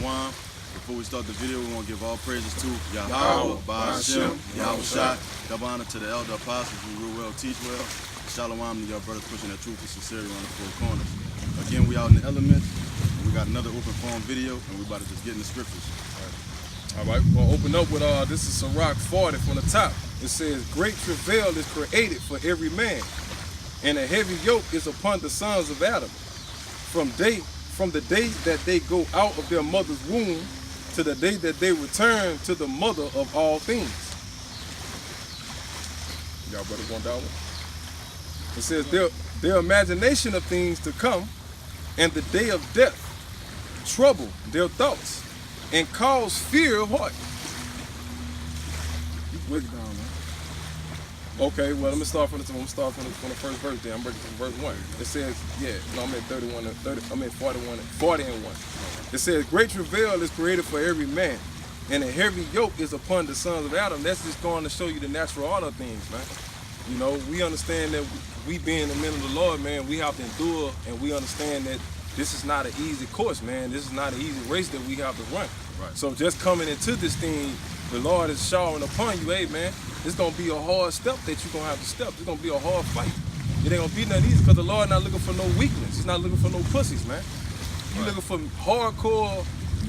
Shalom. Before we start the video, we want to give all praises to Yahweh, Ba'ashem, Yahweh Shai. Double honor to the elder apostles who rule well, teach well. Shalom to your brothers pushing the truth and sincerity on the four corners. Again, we out in the elements. We got another open form video, and we about to just get in the scriptures. All right, we're going to open up with, this is Sirach 40 from the top. It says, great travail is created for every man, and a heavy yoke is upon the sons of Adam. From the day that they go out of their mother's womb to the day that they return to the mother of all things. Y'all better want that one? It says, their imagination of things to come, and the day of death trouble their thoughts, and cause fear of heart. You break it down, man. Okay, well, let me start from the first verse there. I'm breaking from verse 1. It says, I'm at 40 and 1. It says, great travail is created for every man, and a heavy yoke is upon the sons of Adam. That's just going to show you the natural order of things, man. You know, we understand that we being the men of the Lord, man, we have to endure, and we understand that this is not an easy course, man. This is not an easy race that we have to run. Right. So just coming into this thing, the Lord is showering upon you, hey, man, it's going to be a hard step that you're going to have to step. It's going to be a hard fight. It ain't going to be nothing easy because the Lord not looking for no weakness. He's not looking for no pussies, man. He's looking for hardcore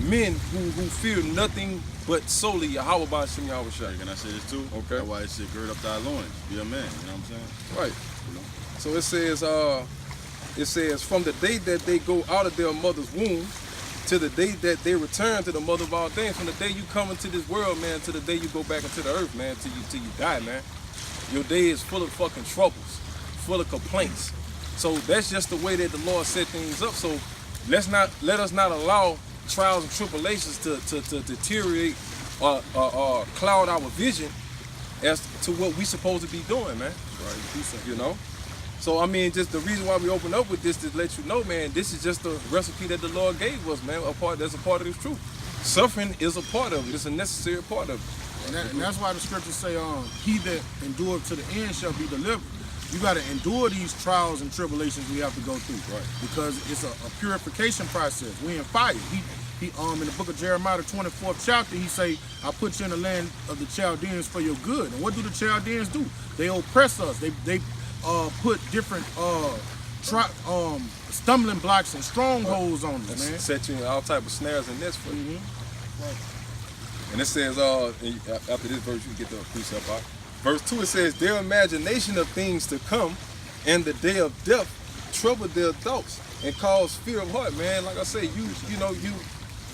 men who fear nothing but solely Yahweh Ba'ashem Yahweh Shai. Can I say this too? Okay. That's why it said, gird up thy loins. Be a man. You know what I'm saying? Right. You know? So it says, from the day that they go out of their mother's womb to the day that they return to the mother of all things. From the day you come into this world, man, to the day you go back into the earth, man, till you die, man. Your day is full of fucking troubles, full of complaints. So that's just the way that the Lord set things up. So let us not allow trials and tribulations to deteriorate or cloud our vision as to what we supposed to be doing, man. Right. You know? So, I mean, just the reason why we open up with this is to let you know, man, this is just the recipe that the Lord gave us, man, that's a part of this truth. Suffering is a part of it. It's a necessary part of it. And that's why the scriptures say, he that endureth to the end shall be delivered. You got to endure these trials and tribulations we have to go through. Right. Because it's a purification process. We in fire. He in the book of Jeremiah, the 24th chapter, he say, I put you in the land of the Chaldeans for your good. And what do the Chaldeans do? They oppress us. They put different stumbling blocks and strongholds on us, man. Set you in all type of snares and nets for you. Right. And it says, after this verse, you can get the precept out. Verse 2, it says, their imagination of things to come, and the day of death trouble their thoughts and cause fear of heart, man. Like I say,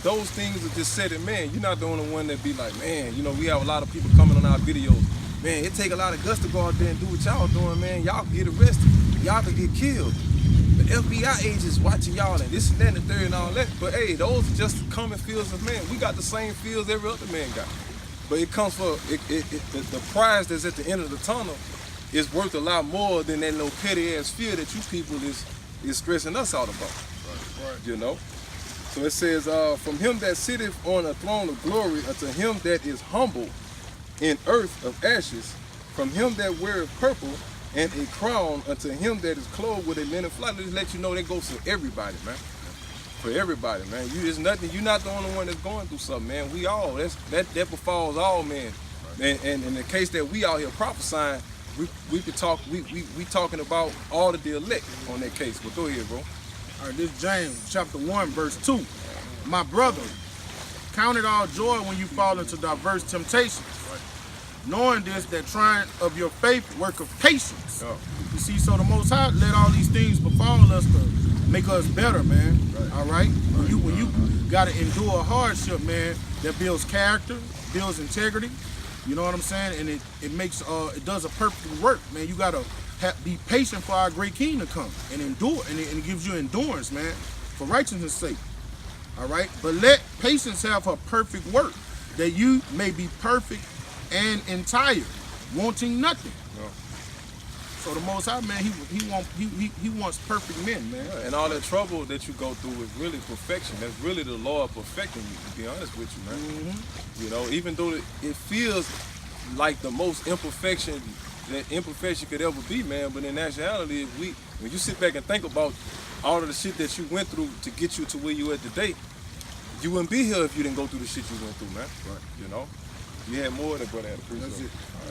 those things are just said in man. You're not the only one that be like, man, we have a lot of people coming on our videos. Man, it take a lot of guts to go out there and do what y'all doing, man. Y'all can get arrested. Y'all can get killed. The FBI agents watching y'all and this and that and the third and all that. But hey, those are just common fears of man. We got the same fears every other man got. But it comes for, the prize that's at the end of the tunnel is worth a lot more than that little petty ass fear that you people is stressing us out about. Right. You know? So it says, from him that sitteth on a throne of glory unto him that is humble in earth of ashes, from him that weareth purple and a crown unto him that is clothed with a linen flight. Just let you know that goes for everybody, man. For everybody, man. You're not the only one that's going through something, man. We all, that befalls all men. Right. And in the case that we out here prophesying, we talking about all of the elect on that case. But go ahead, bro. All right, this is James chapter 1, verse 2. My brother, count it all joy when you fall into diverse temptations. Right. Knowing this, that trying of your faith work of patience. Oh. You see, so the Most High let all these things befall us to make us better, man. Right. All right? When you got to endure a hardship, man, that builds character, builds integrity. You know what I'm saying? And it makes it does a perfect work, man. You got to be patient for our great King to come and endure, and it gives you endurance, man, for righteousness' sake. All right? But let patience have her perfect work, that you may be perfect and entire, wanting nothing. No. So the Most High, man, he wants perfect men, man. Yeah, and all that trouble that you go through is really perfection. That's really the Lord perfecting you, to be honest with you, man. Mm-hmm. You know, even though it feels like the most imperfection that imperfection could ever be, man, but in actuality, when you sit back and think about all of the shit that you went through to get you to where you at today, you wouldn't be here if you didn't go through the shit you went through, man. Right. You know? You had more than brother had to preach. That's it.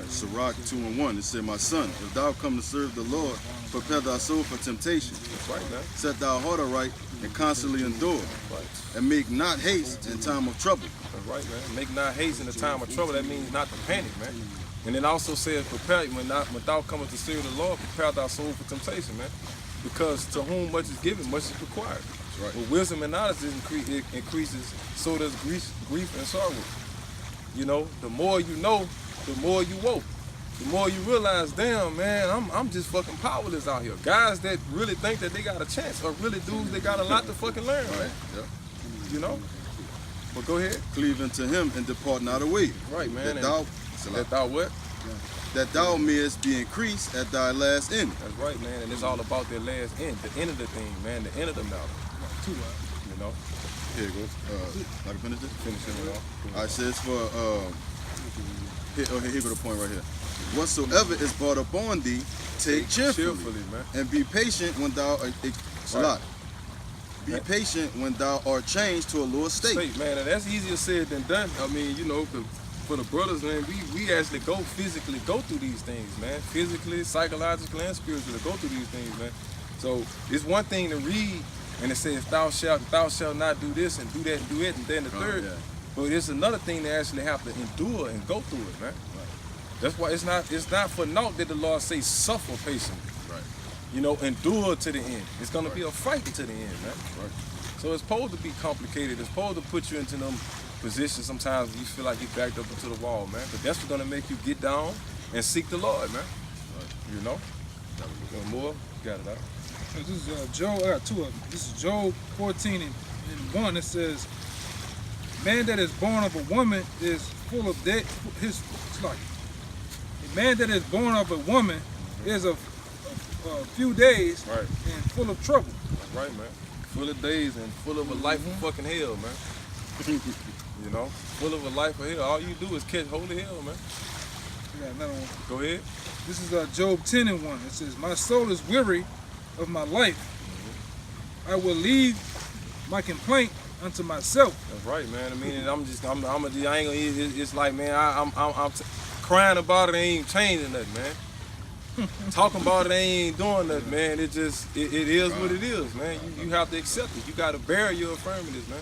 Sirach 2:1, it said, my son, if thou come to serve the Lord, prepare thy soul for temptation. That's right, man. Set thy heart aright and constantly endure. Right. And make not haste in time of trouble. That's right, man. Make not haste in the time of trouble. That means not to panic, man. And it also says, prepare when thou comest to serve the Lord, prepare thy soul for temptation, man. Because to whom much is given, much is required. Right. With wisdom and knowledge it increases, so does grief and sorrow. You know, the more you know, the more you woke. The more you realize, damn, man, I'm just fucking powerless out here. Guys that really think that they got a chance are really dudes that got a lot to fucking learn, man. Yep. You know? But go ahead. Cleave unto him and depart not away. Right, man. That thou what? That thou mayest be increased at thy last end. That's right, man. And it's all about their last end, the end of the thing, man, the end of the matter. You know? Here it goes. I can finish this? Finishing it off. All right, says for, here go the point right here. Whatsoever is brought upon thee, take cheerfully, man. and be patient when thou Right. Be patient when thou art changed to a lower state. Man, and that's easier said than done. I mean, you know, for the brothers, man, we actually physically go through these things, man. Physically, psychologically, and spiritually go through these things, man. So it's one thing to read and it says thou shalt not do this and do that and do it and then the third. Yeah. But it's another thing to actually have to endure and go through it, man. Right. That's why it's not for naught that the Lord says suffer patiently. Right. You know, endure to the end. It's gonna be a fight to the end, man. Right. So it's supposed to be complicated. It's supposed to put you into them positions sometimes you feel like you're backed up into the wall, man. But that's what's gonna make you get down and seek the Lord, man. Right. You know? One more? Got it out. This is Job, I got two of them. This is Job 14 and 1. It says, man that is born of a woman is full of debt. It's like, a man that is born of a woman is a few days Right. and full of trouble. That's right, man. Full of days and full of a life of fucking hell, man. You know? Full of a life of hell. All you do is catch holy hell, man. I got another one. Go ahead. This is Job 10 and 1. It says, my soul is weary of my life. I will leave my complaint unto myself. That's right, man. I mean, I ain't gonna. It's like, man, I'm crying about it ain't changing nothing, man. Talking about it ain't doing nothing, man. It is what it is, man. You have to accept it. You got to bear your affirmatives, man.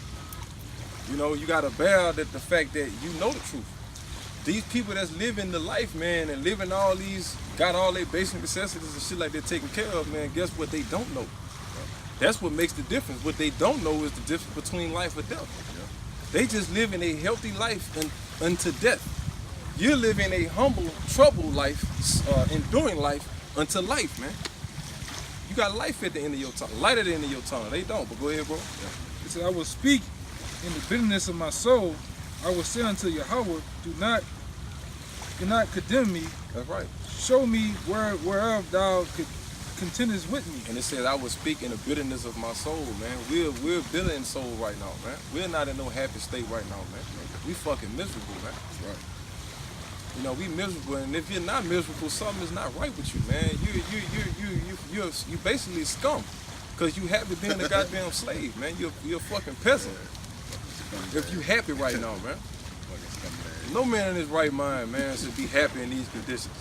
You know, you got to bear the fact that you know the truth. These people that's living the life, man, and living all these, got all their basic necessities and shit like they're taken care of, man, guess what they don't know? That's what makes the difference. What they don't know is the difference between life and death. They just living a healthy life unto death. You're living a humble, troubled life, enduring life unto life, man. You got life at the end of your tunnel, light at the end of your tunnel. They don't, but go ahead, bro. It says, I will speak in the bitterness of my soul. I will say unto Yahweh, do not condemn me. That's right. Show me whereof thou contendest with me. And it says, I will speak in the bitterness of my soul, man. We're bitter soul right now, man. We're not in no happy state right now, man. We fucking miserable, man. Right. You know, we miserable, and if you're not miserable, something is not right with you, man. You basically scum, cause you happy being a goddamn slave, man. You're a fucking peasant. If you happy right now, man. No man in his right mind, man, should be happy in these conditions.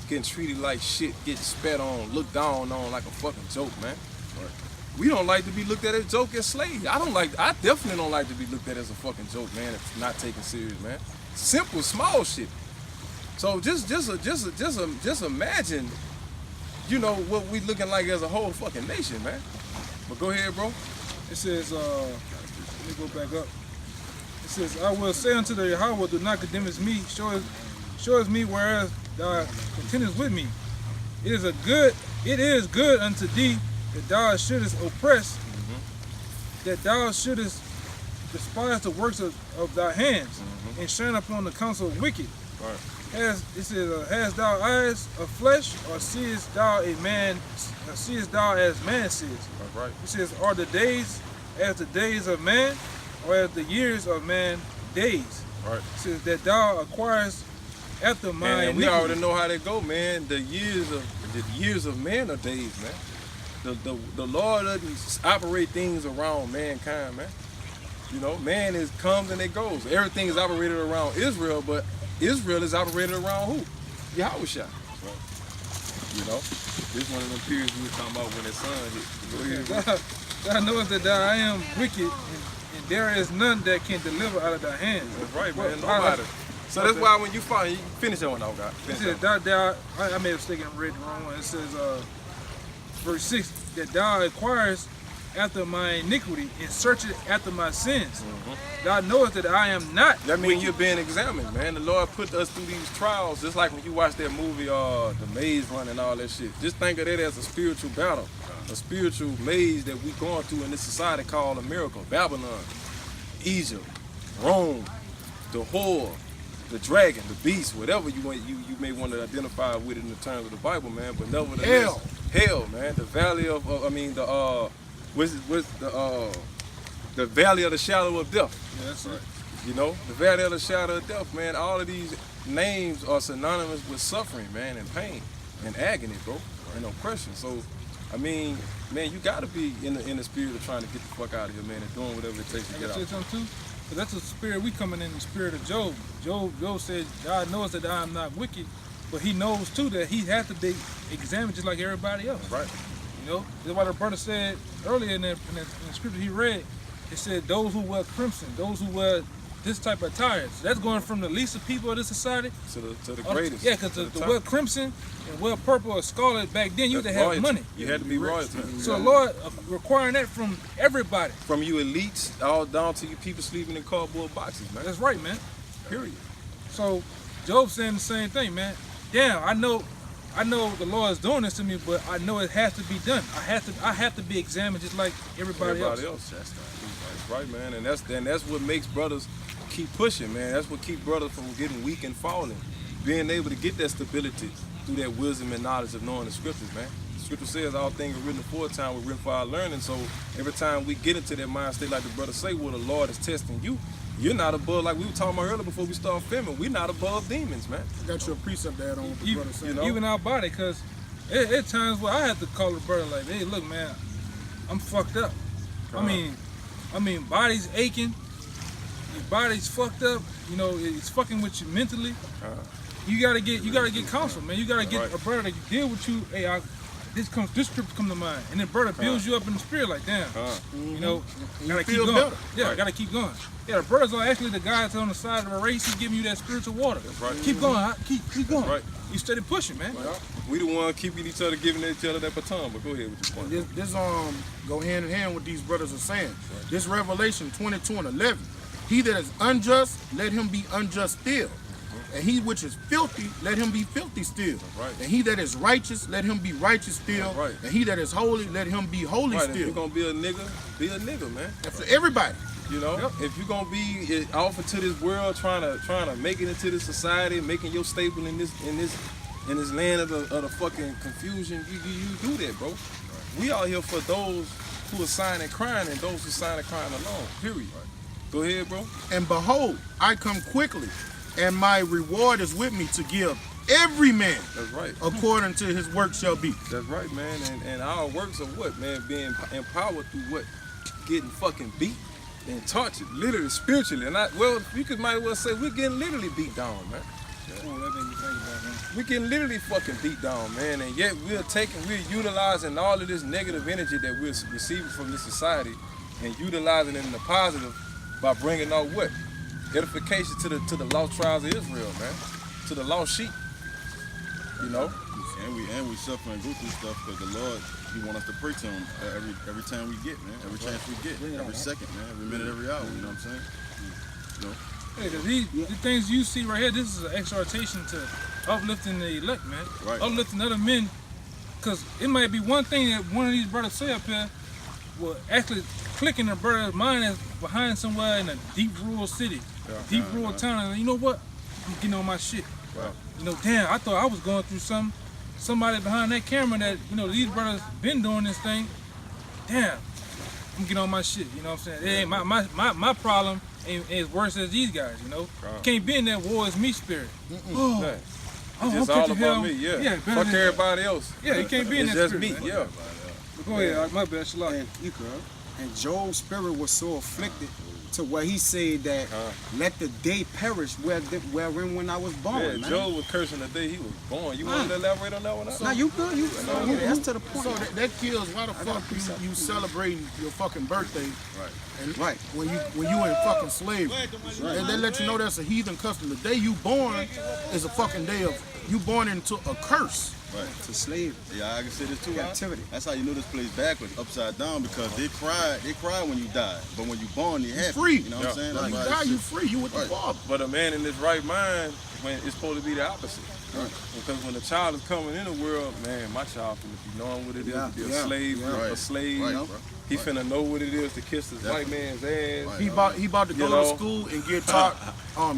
Getting treated like shit, getting spat on, looked down on like a fucking joke, man. Right. We don't like to be looked at as a joke as slaves. I definitely don't like to be looked at as a fucking joke, man. It's not taken serious, man. Simple, small shit. So just imagine, you know, what we looking like as a whole fucking nation, man. But go ahead, bro. It says, let me go back up. It says, I will say unto the Yahweh, do not condemn me. Show us me whereas thou contendest with me. It is good unto thee that thou shouldest oppress, that thou shouldest despise the works of thy hands, and shine upon the counsel of wicked. Right. Hast thou eyes of flesh, or seest thou as man sees? That's right. It says, are the days as the days of man, or as the years of man days? Right. It says that thou acquirest after my And we iniquity. already know how they go, man. The years of man are days, man. The Lord doesn't operate things around mankind, man. You know, man comes and it goes. Everything is operated around Israel, but Israel is operated around who? Yahushua. You know, this one of them periods we were talking about when that sun hit. Go ahead. Thou knowest that I am wicked, and there is none that can deliver out of thy hand. That's right, man. Nobody. So that's why when you finish that one out, God. It says, I may have taken and read the wrong one. It says, verse 6, that thou inquirest after my iniquity and searcheth after my sins. Thou knowest that I am not. That means you're being examined, man. The Lord put us through these trials, just like when you watch that movie, The Maze Run and all that shit. Just think of that as a spiritual battle, a spiritual maze that we're going through in this society called America, Babylon, Egypt, Rome, the whore, the dragon, the beast, whatever you may want to identify with in the terms of the Bible, man. But nevertheless, hell, man. The valley of the valley of the shadow of death. Yeah, that's right. You know, the valley of the shadow of death, man. All of these names are synonymous with suffering, man, and pain and agony, bro, and oppression. So, I mean, man, you gotta be in the spirit of trying to get the fuck out of here, man, and doing whatever it takes to get out. Say something too? Because that's the spirit we coming in the spirit of Job. Job said, God knows that I am not wicked, but he knows too that he has to be examined just like everybody else. Right. You know, that's why the brother said earlier in the scripture he read, it said those who wear crimson, those who wear this type of attire. So that's going from the least of people of this society to the greatest. Yeah, because to wear crimson and wear purple or scarlet back then, you had to have money. You had to be royalty. So Lord requiring that from everybody. From you elites all down to you people sleeping in cardboard boxes, man. That's right, man. Period. So Job saying the same thing, man. Damn, I know the Lord is doing this to me, but I know it has to be done. I have to be examined just like everybody else. That's right, man. And that's what makes brothers keep pushing, man. That's what keeps brothers from getting weak and falling. Being able to get that stability through that wisdom and knowledge of knowing the scriptures, man. The scripture says all things are written aforetime, were written for our learning. So every time we get into that mind state, like the brother say, well, the Lord is testing you. You're not above, like we were talking about earlier before we start filming, we're not above demons, man. Got your precept to add on what the brother said. Even our body, because at times where I have to call the brother like, hey, look, man, I'm fucked up. I mean, body's aching, your body's fucked up. You know, it's fucking with you mentally. You gotta get counsel, man. You gotta get a brother that can deal with you. Hey, this script come to mind, and then brother builds you up in the spirit, like damn, you know, gotta keep going. Better. Yeah, gotta keep going. Yeah, the brothers are actually the guys on the side of the race. He's giving you that spiritual water. That's right. Keep going, keep going. Right. You steady pushing, man. Right. We the one keeping each other, giving each other that baton. But go ahead with your point. This go hand in hand with these brothers are saying. Right. This Revelation 22:11. He that is unjust, let him be unjust still. And he which is filthy, let him be filthy still. Right. And he that is righteous, let him be righteous still. Right. And he that is holy, let him be holy still. If you're gonna be a nigga, man. That's for everybody. You know, if you're gonna be offered to this world, trying to make it into this society, making your staple in this land of the fucking confusion, you do that, bro. Right. We out here for those who are signing crying and those who sign crying alone. Period. Right. Go ahead, bro. And behold, I come quickly, and my reward is with me to give every man. That's right. According to his work shall be. That's right, man. And our works are what, man? Being empowered through what? Getting fucking beat and tortured, literally, spiritually. And you might as well say we're getting literally beat down, man. We're getting literally fucking beat down, man. And yet we're utilizing all of this negative energy that we're receiving from this society and utilizing it in the positive by bringing out what? Edification to the lost tribes of Israel, man. To the lost sheep. You know? And we suffer and go through stuff because the Lord, He want us to pray to Him every time we get, man. Every chance we get, every second, man. Every minute, every hour. You know what I'm saying? You know? Hey, the things you see right here, this is an exhortation to uplifting the elect, man. Right. Uplifting other men, because it might be one thing that one of these brothers say up here will actually click in the brother's mind as behind somewhere in a deep rural city, deep rural town. And you know what? I'm getting on my shit. Right. You know, damn, I thought I was going through somebody behind that camera that, you know, these brothers been doing this thing. Damn, I'm getting on my shit. You know what I'm saying? It ain't my problem ain't as worse as these guys. You know, can't be in that war is me spirit. It's all about me. Yeah. Fuck everybody else. Yeah, you can't be in that just spirit. Me. Yeah. But go ahead. My bad. And Job's spirit was so afflicted to where he said that let the day perish wherein when I was born, Yeah, man. Job was cursing the day he was born. You want to elaborate on that one? Nah, you good. You good. That's to the point. So that kills. Why the fuck you celebrating your fucking birthday? Right. And Right. when you in fucking slavery, and they let you know that's a heathen custom. The day you born is a fucking day of you born into a curse. Right. To slave. Yeah, I can say this too. Huh? Captivity. That's how you know this place backwards, upside down, because they cried when you died, but when you born, they happy. Free. You know what I'm saying? When you That's why die, it's you just- free. You with the Right. Father. But a man in his right mind, when it's supposed to be the opposite. Right. Because when a child is coming in the world, man, my child finna be knowing what it is to be a slave, Right. a slave. Right, bro. He finna know what it is to kiss this white man's ass. Right. He about to go You know? to school and get taught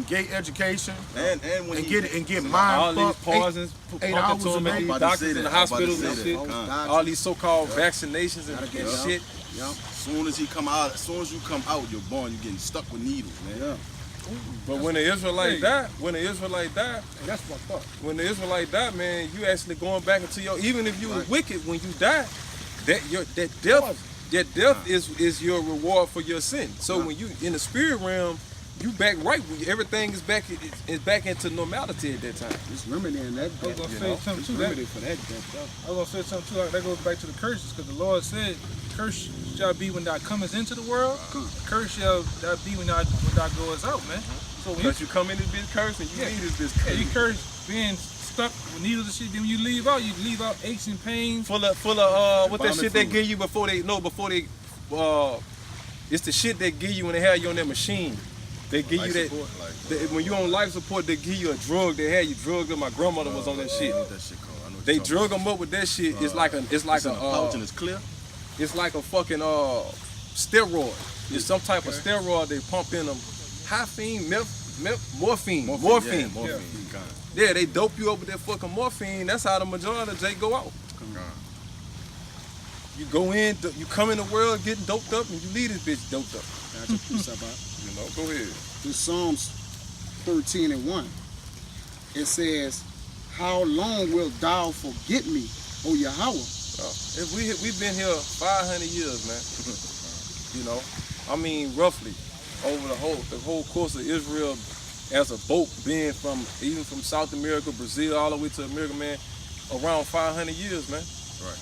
gay education And when and he get All mind these fucked. poisons eight pumped hours into a him day. at these I'm about to doctors say in the that. I'm about to hospitals say and that. shit. All these so-called vaccinations and Gotta get shit. Yup. As soon as you come out, you're born. You're getting stuck with needles, man. Yeah. But when the Israelite died, That's fucked up. when the Israelite died, man, you actually going back into your, even if you was wicked when you die, that death is your reward for your sin. So when you in the spirit realm, you back right. Everything is back into normality at that time. It's remedying that I was death. gonna You say know? something It's too. remedy for that death. I was gonna say something too. Like, that goes back to the curses, because the Lord said, "Curse shall be when thou comest into the world. Curse shall thou be when thou goest out, man." So when Because you come in this bitch cursed and you Yeah. leave this bitch you cursed. curse being stuck with needles and shit, then when you leave out aches and pains. Full of what that Vomit shit they food. give you before they it's the shit they give you when they have you on that machine. They give you that Life support, when you on life support, they give you a drug. They had you drugged up. My grandmother was on that shit. I know what that shit called. I know what They you're talking drug them up with that shit. It's like a about. It's in a pouch and it's clear. it's like a fucking steroid. It's some type of steroid they pump in them. Morphine. Yeah, morphine. Kind. Yeah, they dope you up with that fucking morphine. That's how the majority of J go out. You go in, you come in the world getting doped up, and you leave this bitch doped up. Gotcha. Precept out. You know, go ahead. In Psalms 13:1, it says, "How long wilt thou forget me, O Yahweh?" If we've been here 500 years, man. You know, I mean roughly over the whole course of Israel as a boat being from South America, Brazil, all the way to America, man, around 500 years, man. Right.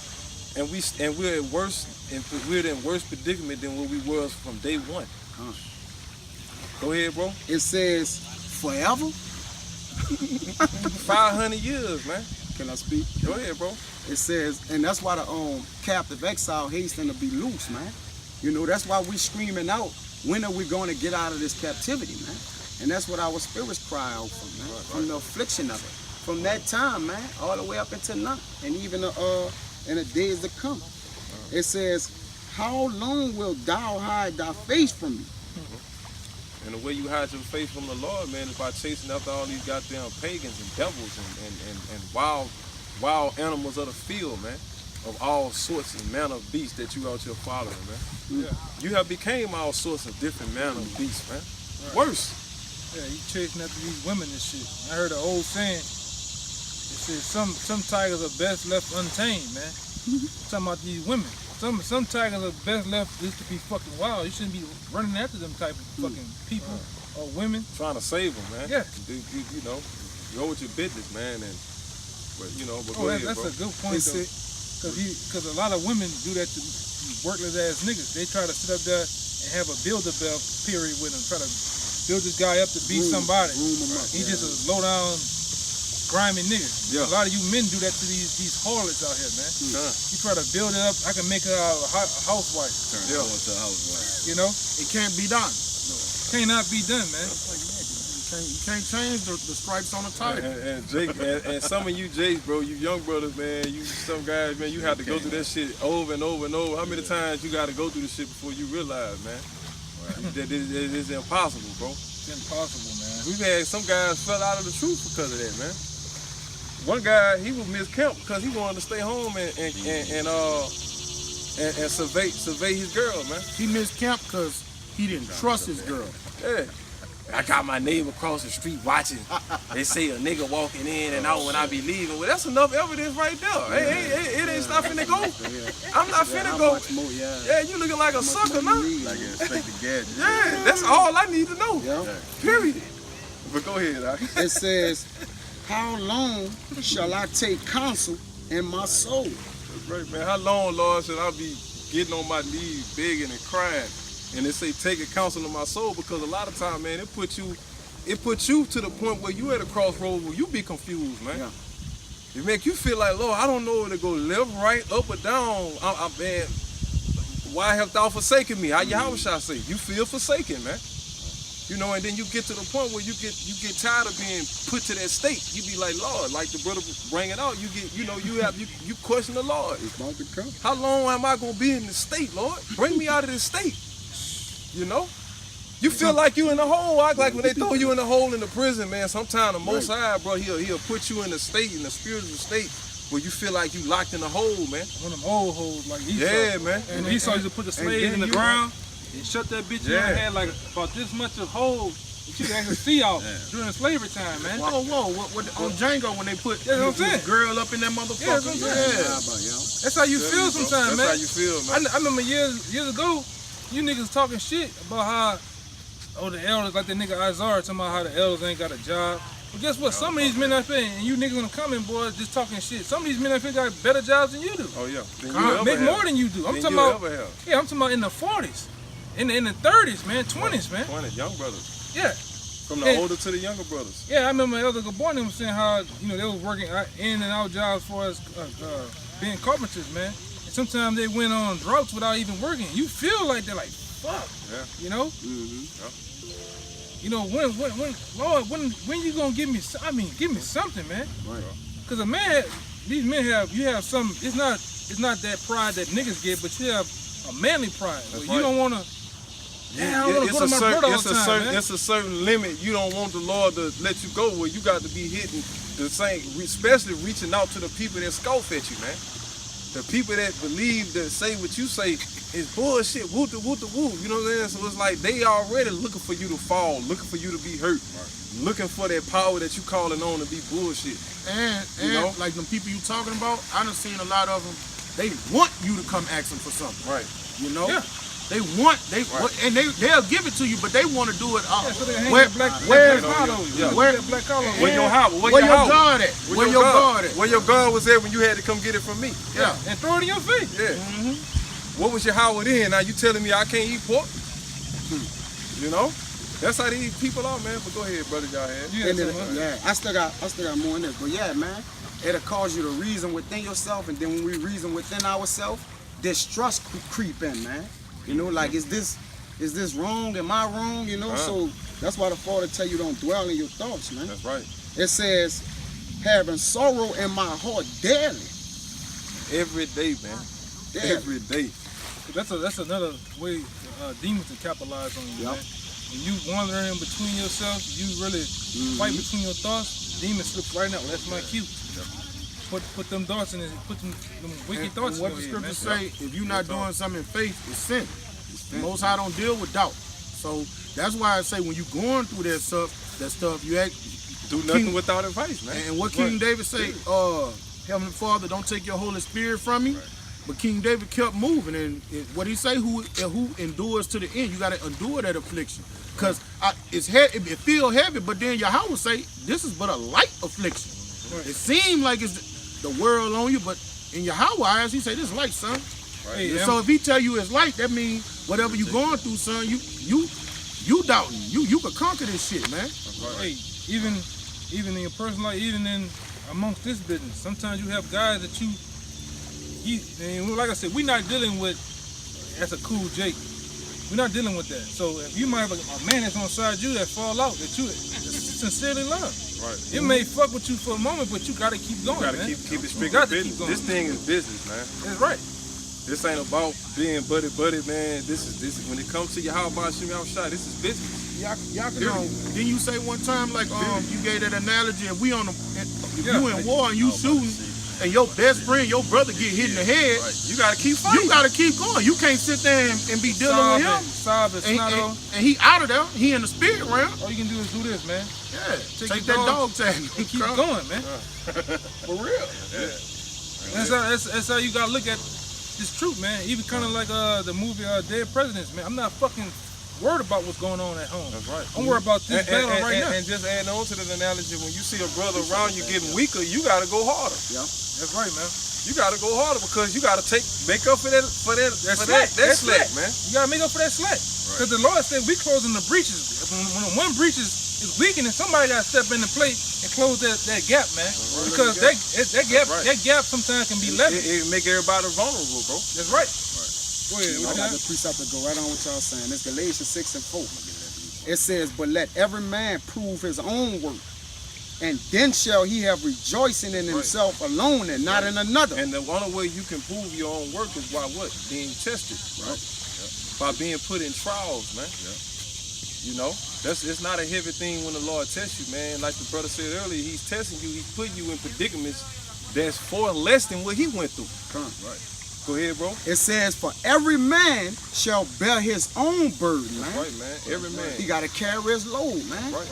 And we're in worse predicament than what we was from day one. Go ahead, bro. It says, "Forever." 500 years, man. Can I speak? Go ahead, bro. It says, and that's why the captive exile hasten to be loose, man. You know, that's why we screaming out, when are we going to get out of this captivity, man? And that's what our spirits cry out from, man. From the affliction of it. From that time, man, all the way up until now. And even in the days to come. It says, "How long wilt thou hide thy face from me?" And the way you hide your face from the Lord, man, is by chasing after all these goddamn pagans and devils and wild animals of the field, man. Of all sorts and manner of beasts that you out here following, man. Yeah. You have became all sorts of different manner of beasts, man. Worse. Yeah, you chasing after these women and shit. I heard an old saying. It says some tigers are best left untamed, man. Talking about these women. Some tigers are best left just to be fucking wild. You shouldn't be running after them type of fucking people or women. Trying to save them, man. Yeah. You know, you owe your business, man. But go ahead, That's bro. a good point It's though. Because a lot of women do that to these worthless ass niggas. They try to sit up there and have a build-up period with them. Try to build this guy up to be somebody. Groom 'em up, He's yeah. just a low-down, grimy nigga. Yeah. A lot of you men do that to these harlots out here, man. Huh. You try to build it up. I can make her a housewife. Turn Yeah. it into a housewife. You know, It can't be done. cannot be done, man. You can't change the stripes on the tie. And Jake, and some of you Jakes, bro, you young brothers, man, some guys, man, you have to go through that shit over and over and over. How many times you got to go through this shit before you realize, man, that it's impossible, bro. It's impossible, man. We've had some guys fell out of the truth because of that, man. One guy, he was miscamped because he wanted to stay home and survey his girl, man. He missed camp because he didn't trust his girl. Yeah. I got my neighbor across the street watching. They say a nigga walking in and out when I be leaving. Well, that's enough evidence right there. It ain't not finna go. I'm not finna go. Yeah, you looking like a sucker now. Like an expected gadget. Yeah, that's all I need to know. Yeah. Period. But go ahead, Doc. It says, how long shall I take counsel in my soul? That's right, man. How long, Lord, should I be getting on my knees, begging and crying? And they say, take a counsel in my soul, because a lot of time, man, it puts you to the point where you at a crossroads where you be confused, man. Yeah. It make you feel like, Lord, I don't know where to go, left, right, up or down. Man, why have thou forsaken me? How Yahweh shall say? You feel forsaken, man. You know, and then you get to the point where you get tired of being put to that state. You be like, Lord, like the brother bring it out. You get, you question the Lord. It's about to come. How long am I gonna be in this state, Lord? Bring me out of this state. You know? You feel like you in the hole. Like when they throw you in the hole in the prison, man, sometimes the Most High, bro, he'll put you in a state, in a spiritual state, where you feel like you locked in a hole, man. One of them old hoes like Esau. Yeah, man. And Esau used to put the slaves in the ground and shut that bitch in. Yeah. Had like about this much of hole that you can actually see out during slavery time, man. Whoa, what, on Django when they put Yeah, that's what I'm this saying. girl up in that motherfucker? Yeah, that's what I'm saying. That's how you feel sometimes, man. That's how you feel, man. I remember years ago, you niggas talking shit about how, the elders, like that nigga Isaiah talking about how the elders ain't got a job. But guess what? Some of these men out there, and you niggas in the comment, boys, just talking shit. Some of these men out there got better jobs than you do. Oh yeah. Make more than you do. I'm talking about in the 40s, in the 30s, man, 20s, man. 20, young brothers. Yeah. From the older to the younger brothers. Yeah, I remember Elder Gabon was saying how, they was working in and out jobs for us being carpenters, man. And sometimes they went on drugs without even working. You feel like they're like, fuck. Yeah. You know? Yeah. When you gonna give me? Give me something, man. Right. Cause a man, these men have some. It's not that pride that niggas get, but you have a manly pride. That's You right. don't wanna. Yeah, I wanna go to my brother all the time, man. It's a certain limit. You don't want the Lord to let you go where you got to be hitting the same, especially reaching out to the people that scoff at you, man. The people that believe that say what you say is bullshit, woo the woo. You know what I'm saying? So it's like they already looking for you to fall, looking for you to be hurt, looking for that power that you calling on to be bullshit. And know? like them people you talking about, I done seen a lot of them. They want you to come ask them for something. Right. You know? Yeah. They want, and they'll give it to you, but they want to do it all. Yeah, so they hang Where- that black where- collar. yeah. Where- Black collar. Where your house? Where your guard at? Where your guard at? Where your guard was at when you had to come get it from me. Yeah. And throw it in your face. Yeah. What was your Howard in? Now you telling me I can't eat pork? You know? That's how these people are, man. But go ahead, brother, y'all had. Yeah, And so, then, I still got more in this. But yeah, man, it'll cause you to reason within yourself, and then when we reason within ourselves, distrust creep in, man. You know, like is this wrong? Am I wrong? You know, so that's why the Father tell you don't dwell in your thoughts, man. That's right. It says, having sorrow in my heart daily. Every day, man. Daily. Every day. that's another way demons to capitalize on you, Yep. man. When you wandering between yourself, you really fight between your thoughts. Demon slips right now. That's my cue. Put them thoughts in it. Put them wicked thoughts And what in the your head, scriptures man. say, if you're not doing something in faith, it's sin. The Most High don't deal with doubt. So that's why I say when you going through that stuff, you act. Do nothing King- without advice, man. And what King David say, Heavenly Father, don't take your Holy Spirit from me. But King David kept moving, and what he say, who endures to the end, you got to endure that affliction. Because it's heavy, it feel heavy, but then Yahweh say, this is but a light affliction. It seems like it's the world on you, but in Yahweh eyes, he say, this is light, son. Hey, And so if he tell you it's light, that means whatever you going through, son, you doubting. You could conquer this shit, man. Hey, even in your personal life, even in amongst this business, sometimes you have guys that you and like I said, we're not dealing with that's a cool Jake. We're not dealing with that. So if you might have a man that's on side you that fall out that you sincerely love. Right. It may fuck with you for a moment, but you gotta keep going, You gotta man. keep it You strictly got to keep business. going. This thing is business, man. That's right. This ain't about being buddy, man. This is when it comes to your how about shimmy out shot, this is business. Y'all can, didn't you say one time like you gave that analogy if we on if Yeah. you in war and you shooting and your best friend, your brother get hit in the head, You gotta keep fighting. you gotta keep going. You can't sit there and be dealing with him. Sob it, snotto. And he out of there. He in the spirit realm. All you can do is do this, man. Yeah, take your that dog tag And keep going, man. For real. That's how you gotta look at this truth, man. Even kind of like the movie Dead Presidents, man. I'm not fucking worried about what's going on at home. That's right. I'm worried about this battle right now. And just adding on to the analogy, when you see a brother around you getting weaker, you gotta go harder. Yeah. That's right, man. You gotta go harder because you gotta make up for that slack, man. You gotta make up for that slack. Because the Lord said we closing the breaches. When one breach is weakening, somebody gotta step in the plate and close that gap, man. Because that gap sometimes can be left. It make everybody vulnerable, bro. That's right. Go ahead. I got the precept to go right on what y'all saying. It's Galatians 6 and 4. It says, but let every man prove his own work, and then shall he have rejoicing in himself alone and not in another. And the only way you can prove your own work is by what? Being tested, right? By being put in trials, man. You know, it's not a heavy thing when the Lord tests you, man. Like the brother said earlier, he's testing you. He's putting you in predicaments that's far less than what he went through. Right. Go ahead, bro. It says, for every man shall bear his own burden, man. Right, man. Every man. He got to carry his load, man. Right.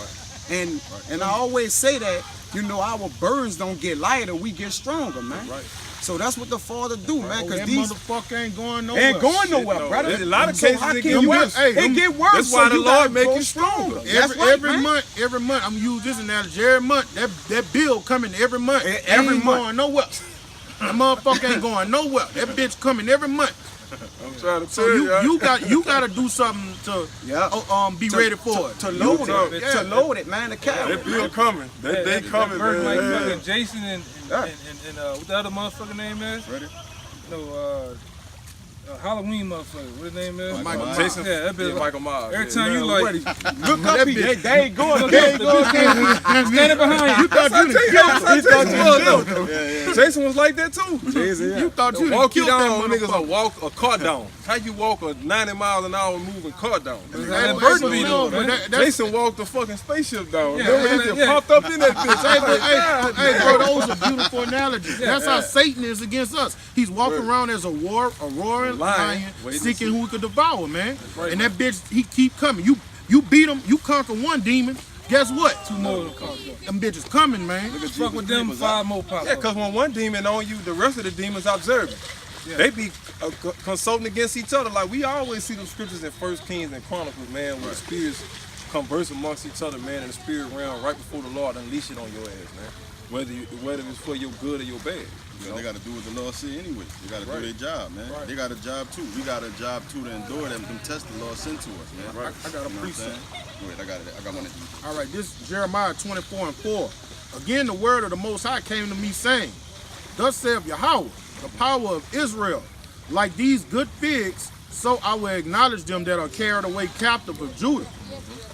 And I always say that, you know, our burdens don't get lighter, we get stronger, man. Right. So that's what the Father do, man. Because That these motherfucker ain't going nowhere. ain't going nowhere, No, brother. a lot of So cases how it can get you- worse. It get worse. That's why so the you Lord gotta make grow you stronger. That's right, every man. month, I'm gonna use this analogy. Every month, that bill coming every month. Every ain't month. going nowhere. That motherfucker ain't going nowhere. That bitch coming every month. I'm trying to So you got to do something to be ready for it. To load You- it, yeah. to load it, man. To carry. That bill coming. They coming, Burn like man. fucking Jason and what the other motherfucker name is? Ready? No, Halloween motherfucker. What his name is? Michael Myers. Jason, Yeah, that bitch. Michael Myers. Every yeah. time you like, Look up, they ain't going. standing behind you. Jason was like that too. You thought you Walk you killed that down, niggas motherfucker. will walk a car down. How you walk a 90 miles an hour moving car down? That burden be no, though, but man. Jason walked the fucking spapeship down. Yeah, Remember, man, he just yeah. popped up in that bitch. Hey, bro, those are beautiful analogies. That's how Satan is against us. He's walking around as a roaring lion, Wait to seeking see. who he could devour, man. right, And that bitch, he keep coming. You beat him, you conquer one demon. Guess what? Two more to come. Them bitches coming, man. Fuck with them, 5 more pop. Yeah, because when one demon on you, the rest of the demons observing. They be consulting against each other. Like we always see them scriptures in 1 Kings and Chronicles, man, where the spirits converse amongst each other, man, in the spirit realm right before the Lord unleash it on your ass, man. Whether it's for your good or your bad. You know? They got to do what the Lord say anyway. They got to do their job, man. They got a job too. We got a job too to endure them tests the Lord sent to us, man. I got a You know what I'm precept. saying? Go ahead, I got one of these. All right, this is Jeremiah 24 and 4. Again, the word of the Most High came to me saying, thus saith Yahweh, the power of Israel, like these good figs, so I will acknowledge them that are carried away captive of Judah,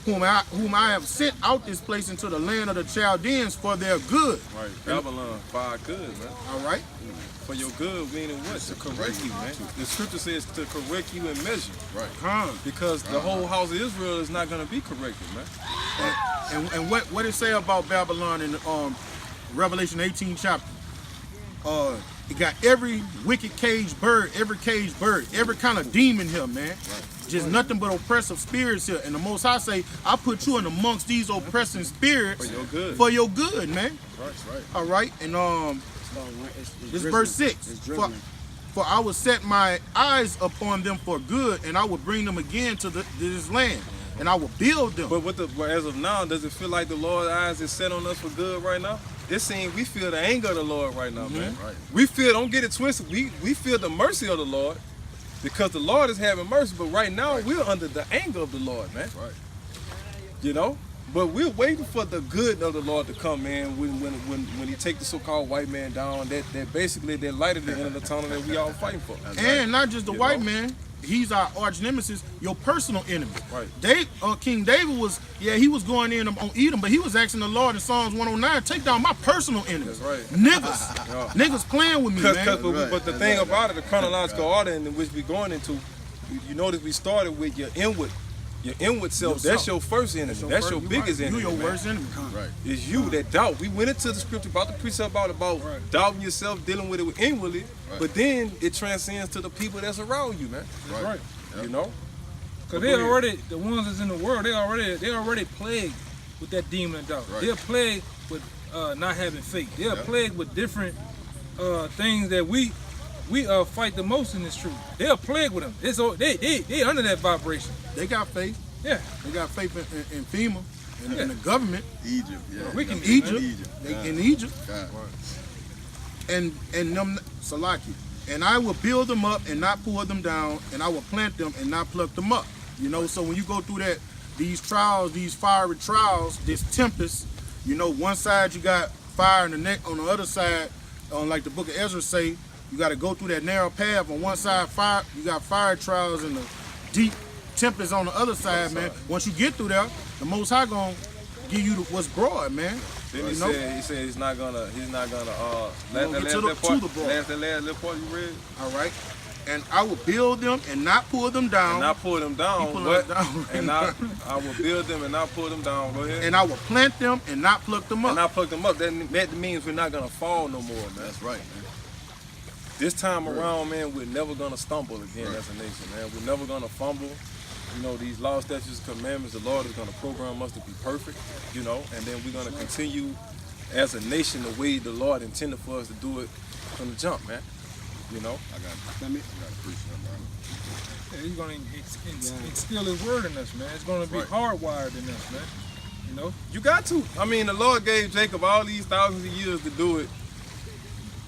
whom I have sent out this place into the land of the Chaldeans for their good. Right. Babylon, for our good, man. All right? For your good, meaning what? To correct you, man. The scripture says to correct you in measure. Right. Because the whole house of Israel is not going to be corrected, man. And what it say about Babylon in Revelation 18 chapter? It got every wicked caged bird, every kind of demon here, man. Just nothing but oppressive spirits here. And the Most High say, I put you in amongst these oppressing spirits For your good. for your good, man. Right. All right, and this drizzling. verse 6. It's For, drizzling. for I will set my eyes upon them for good, and I will bring them again to this land, and I will build them. But as of now, does it feel like the Lord's eyes is set on us for good right now? It seems we feel the anger of the Lord right now, man. Right. We feel, don't get it twisted, we feel the mercy of the Lord because the Lord is having mercy, but right now we're under the anger of the Lord, man. Right. You know? But we're waiting for the good of the Lord to come, man, when he take the so-called white man down, that basically that light at the end of the tunnel that we all fighting for. And not just the You white know? man, he's our arch nemesis, your personal enemy. Right. King David was, he was going in on Edom, but he was asking the Lord in Psalms 109, take down my personal enemies. That's right. Niggas. Niggas playing with me, man. But the thing about it, the chronological order in which we're going into, you notice we started with your inward Your inward self, that's your first enemy. That's your biggest enemy. You your man. worst enemy. Right. It's you that doubt. We went into the scripture about the precept about doubting yourself, dealing with it inwardly, but then it transcends to the people that's around you, man. That's right. Yep. You know? Because they already, the ones that's in the world, they already plagued with that demon of doubt. Right. They're plagued with not having faith. They're plagued with different things that we fight the most in this truth. They're plagued with them. They under that vibration. They got faith. Yeah. They got faith in FEMA and in the government. Egypt, yeah. We can Egypt. Egypt. In Egypt. God. And them Salaki. And I will build them up and not pull them down, and I will plant them and not pluck them up. You know, so when you go through these trials, these fiery trials, this tempest, you know, one side you got fire in the neck, on the other side, like the book of Ezra say, you got to go through that narrow path. On one side, fire, you got fire trials and the deep tempest on the other side, man. Once you get through there, the Most High gonna give you what's broad, man. Then You he know? said he's not gonna Get to last the broad. that little part you read. All right. And I will build them and not pull them down. And not pull them down, He pull but them down. I will build them and not pull them down. Go ahead. And I will plant them and not pluck them up. And not pluck them up. That means we're not gonna fall no more, man. That's right, man. This time around, man, we're never gonna stumble again as a nation, man. We're never gonna fumble. You know, these laws, statutes, commandments, the Lord is gonna program us to be perfect, you know, and then we're gonna continue as a nation the way the Lord intended for us to do it from the jump, man. You know? I got to preach that, bro. Yeah, he's going to instill his word in us, man. It's going to be hardwired in us, man. You know? You got to. I mean, the Lord gave Jacob all these thousands of years to do it.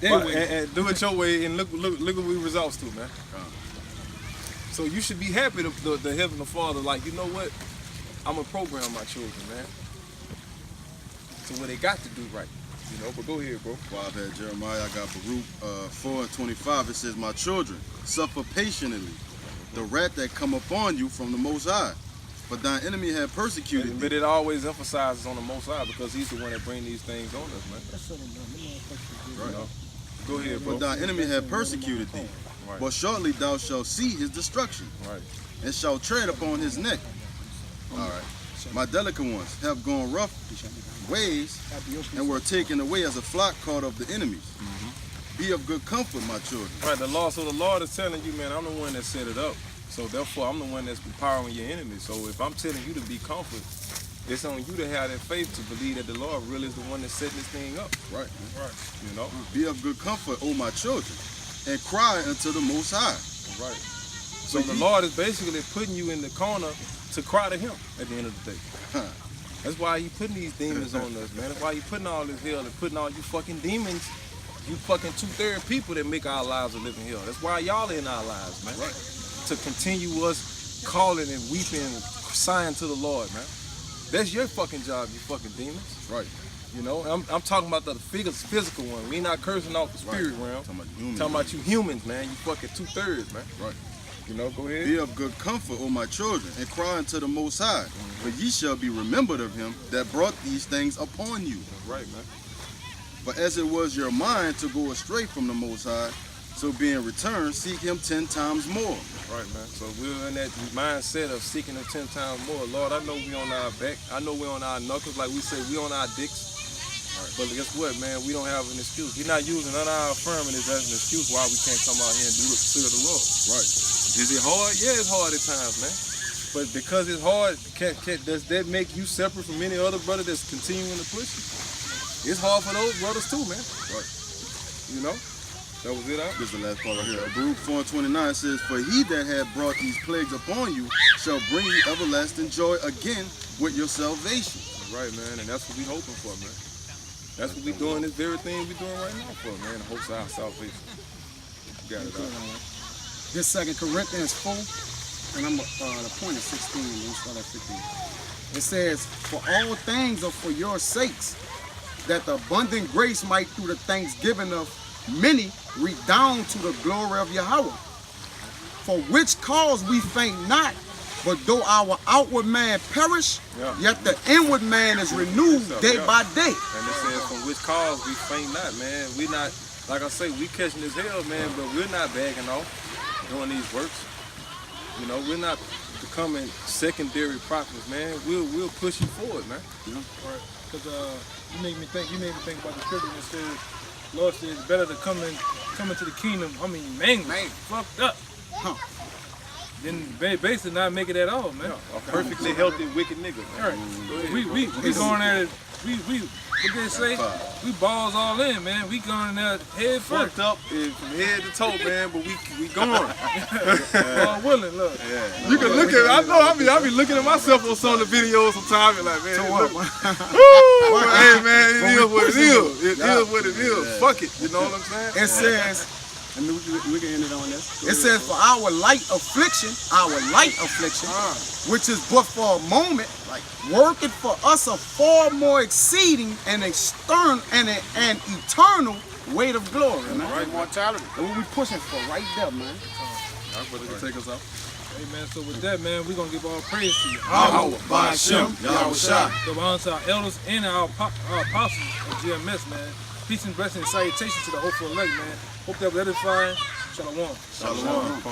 And do it your way, and look what we results to, man. So you should be happy the Heavenly Father, like, you know what? I'm going to program my children, man. To what they got to do right. You know, but go ahead, bro. Well, I've had Jeremiah, I got Baruch 4:25. It says, my children, suffer patiently the wrath that come upon you from the Most High. But thine enemy had persecuted But thee. it always emphasizes on the Most High because he's the one that bring these things on us, man. Right. You know? Go ahead, bro. But thine enemy had persecuted thee. Right. But shortly thou shalt see his destruction, Right. and shalt tread upon his neck. All right. My delicate ones have gone rough ways and were taken away as a flock caught of the enemies. Be of good comfort, my children. Right, the Lord is telling you, man, I'm the one that set it up. So therefore, I'm the one that's empowering your enemies. So if I'm telling you to be comforted, it's on you to have that faith to believe that the Lord really is the one that's setting this thing up. Right. Right. You know? Be of good comfort, O my children, and cry unto the Most High. Right. So the Lord is basically putting you in the corner to cry to him at the end of the day. That's why he putting these demons on us, man. That's why he putting all this hell and putting all you fucking demons, you fucking 2/3 people that make our lives a living hell. That's why y'all in our lives, man. Right. To continue us calling and weeping, sighing to the Lord, man. That's your fucking job, you fucking demons. Right. You know, I'm talking about the physical one. We not cursing off the spirit realm. Talking about humans. Talking about you humans, man. You fucking 2/3, man. Right. You know, go ahead. Be of good comfort, O my children, and cry unto the Most High. For ye shall be remembered of him that brought these things upon you. Right, man. But as it was your mind to go astray from the Most High, so being returned, seek him 10 times more. Right, man. So we're in that mindset of seeking him 10 times more. Lord, I know we on our back. I know we on our knuckles. Like we say, we on our dicks. Right. But guess what, man? We don't have an excuse. He's not using none of our affirmatives as an excuse why we can't come out here and do the fear of the Lord. Right. Is it hard? Yeah, it's hard at times, man. But because it's hard, does that make you separate from any other brother that's continuing to push you? It's hard for those brothers too, man. Right. You know? That was it out? This is the last part right here. Baruch 4:29 says, for he that had brought these plagues upon you shall bring you everlasting joy again with your salvation. Right, man, and that's what we hoping for, man. That's what we doing, this very thing we doing right now for, man. The hopes of our salvation. You got it out. This 2 Corinthians 4, and I'm the point is 16, we'll start at 15. It says, for all things are for your sakes, that the abundant grace might through the thanksgiving of many redound to the glory of Yahweh. For which cause we faint not, but though our outward man perish, yet the inward man is renewed day by day. And it says, from which cause we faint not, man. We not, like I say, we catching this hell, man, but we're not bagging off doing these works. You know, we're not becoming secondary prophets, man. We'll push you forward, man. Right. Because you made me think about the scripture that says, Lord says it's better to come into the kingdom, mangled, fucked up. Then basically not make it at all, man. A perfectly healthy, wicked nigga, man. Right. We going at it, what they say? We balls all in, man. We going there head first. Fucked up from head to toe, man, but we going. All willing, look. Yeah. You can look at it. I know, I be looking at myself on some of the videos sometimes and like, man, hey, man, it is what it is. It is what it is. Fuck it, you know what I'm saying? It says, and we can end it on this. It says, for our light affliction, which is but for a moment, worketh for us a far more exceeding and external and eternal weight of glory, man. Right, mortality. And what we pushing for right there, man. Our brother can take us out. Hey, man, so with that, man, we're going to give all praise to you. Yahweh, Ba'ashem, Yahweh Shai. So honor to our elders and our apostles of GMS, man. Peace and blessings and salutations to the hopeful elect, man. Hope that was edifying. Shalom. Shalom.